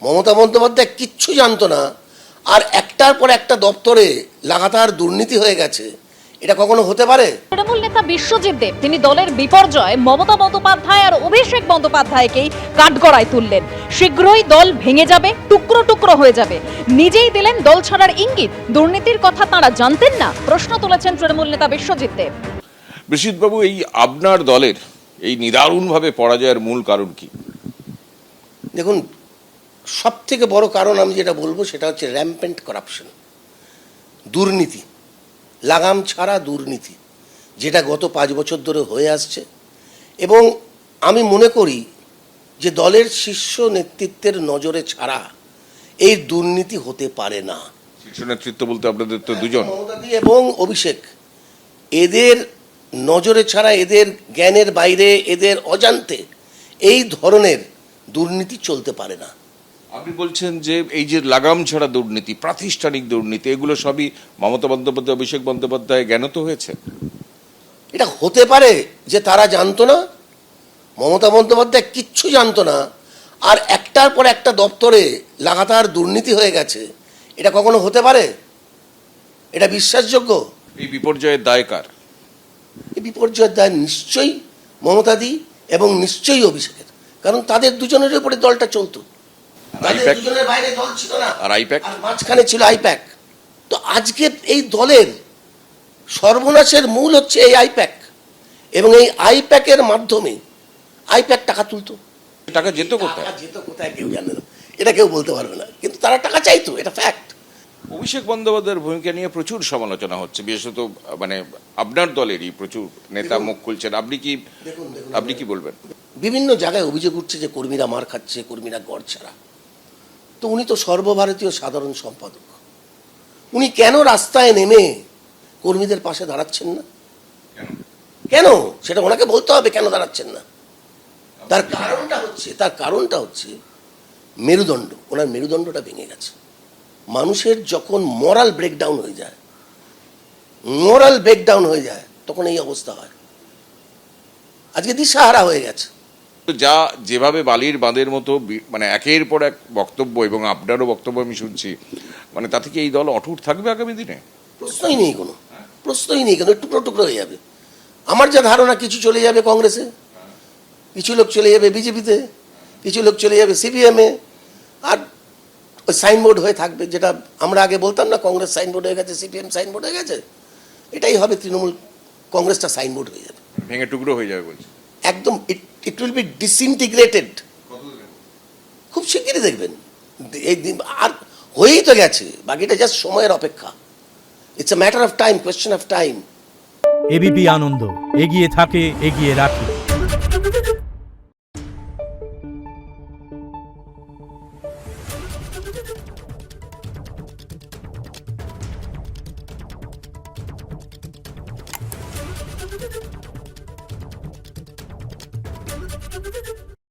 মমতা বন্দ্যোপাধ্যায় কিচ্ছু জানতো না, আর একটার পর একটা দপ্তরে লাগাতার দুর্নীতি হয়ে গেছে, এটা কখনো হতে পারে? তৃণমূল নেতা বিশ্বজিৎ দেব তিনি দলের বিপর্যয় মমতা বন্দ্যোপাধ্যায় আর অভিষেক বন্দ্যোপাধ্যায়কেই কাঠগড়ায় তুললেন। শীঘ্রই দল ভেঙে যাবে, টুকরো টুকরো হয়ে যাবে। নিজেই দিলেন দল ছাড়ার ইঙ্গিত। দুর্নীতির কথা তাঁরা জানতেন না, প্রশ্ন তুলেছেন তৃণমূল নেতা বিশ্বজিৎ দেব। বিশ্বজিৎবাবু, এই আপনার দলের এই নিদারুণভাবে পরাজয়ের মূল কারণ কি? দেখুন, সব থেকে বড় কারণ আমি যেটা বলবো সেটা হচ্ছে র্যাম্পেন্ট করাপশন, দুর্নীতি, লাগাম ছাড়া দুর্নীতি, যেটা গত 5 বছর ধরে হয়ে আসছে। এবং আমি মনে করি যে দলের শীর্ষ নেতৃত্বের নজরে ছাড়া এই দুর্নীতি হতে পারে না। শীর্ষ নেতৃত্ব বলতে আপনাদের তো দুজন, মমতাদি এবং অভিষেক, এদের নজরে ছাড়া, এদের জ্ঞানের বাইরে, এদের অজান্তে এই ধরনের দুর্নীতি চলতে পারে না। আপনি বলছেন যে এই যে লাগাম ছাড়া দুর্নীতি, প্রাতিষ্ঠানিক দুর্নীতি, এগুলো সবই মমতা বন্দ্যোপাধ্যায়, অভিষেক বন্দ্যোপাধ্যায় জ্ঞানত হয়েছে? এটা হতে পারে যে তারা জানতো না, মমতা বন্দ্যোপাধ্যায় কিচ্ছু জানতো না, আর একটার পর একটা দপ্তরে লাগাতার দুর্নীতি হয়ে গেছে, এটা কখনো হতে পারে? এটা বিশ্বাসযোগ্য? এই বিপর্যয়ের দায় কার? এই বিপর্যয়ের দায় নিশ্চয়ই মমতাদি এবং নিশ্চয়ই অভিষেকের, কারণ তাদের দুজনের উপরে দলটা চলতো। তাদের দুজনের বাইরে দল ছিল না, আর আইপ্যাক, আর মাঝখানে ছিল আইপ্যাক। তো আজকে এই দলের সর্বনাশের মূল হচ্ছে এই আইপ্যাক, এবং এই আইপ্যাকের মাধ্যমে আইপ্যাক টাকা তুলতো। টাকা যেত কোথায়? যেত কোথায় কেউ জানে না, এটা কেউ বলতে পারবে না, কিন্তু তারা টাকা চাইতো, এটা ফ্যাক্ট। অভিষেক বন্দ্যোপাধ্যায়ের ভূমিকা নিয়ে প্রচুর সমালোচনা হচ্ছে, বিশেষত মানে আপনার দলেরই প্রচুর নেতা মুখ খুলছেন। আপনি কি বলবেন? বিভিন্ন জায়গায় অভিযোগ উঠছে যে কর্মীরা মার খাচ্ছে, কর্মীরা গড় ছাড়া। তো উনি তো সর্বভারতীয় সাধারণ সম্পাদক, উনি কেন রাস্তায় নেমে কর্মীদের পাশে দাঁড়াচ্ছেন না? কেন, সেটা ওনাকে বলতে হবে কেন দাঁড়াচ্ছেন না। তার কারণটা হচ্ছে মেরুদণ্ড, ওনার মেরুদণ্ডটা ভেঙে গেছে। মানুষের যখন মোরাল ব্রেকডাউন হয়ে যায় তখন এই অবস্থা হয়। আজকে দিশাহারা হয়ে গেছে। যা যেভাবে বালির বাঁধের মতো মানে একের পর এক বক্তব্য, এবং আপনারও বক্তব্য আমি শুনছি, মানে তা থেকে এই দল অটুট থাকবে আগামী দিনে? প্রশ্নই নেই, কোনো প্রশ্নই নেই, কেন টুকরো টুকরো হয়ে যাবে। আমার যা ধারণা, কিছু চলে যাবে কংগ্রেসে, কিছু লোক চলে যাবে বিজেপিতে, কিছু লোক চলে যাবে সিপিএমে, আর ওই সাইনবোর্ড হয়ে থাকবে। যেটা আমরা আগে বলতাম না, কংগ্রেস সাইনবোর্ড হয়ে গেছে, সিপিএম সাইনবোর্ড হয়ে গেছে, এটাই হবে তৃণমূল, কংগ্রেসটা সাইনবোর্ড হয়ে যাবে, ভেঙে টুকরো হয়ে যাবে বলছে একদম। It will be disintegrated. খুব শিগগিরই দেখবেন, এই দিন আর হয়েই তো গেছে, বাকিটা জাস্ট সময়ের অপেক্ষা। It's a matter of time, question of time. ABP Ananda, এগিয়ে থাকে, এগিয়ে রাখে। Thank you.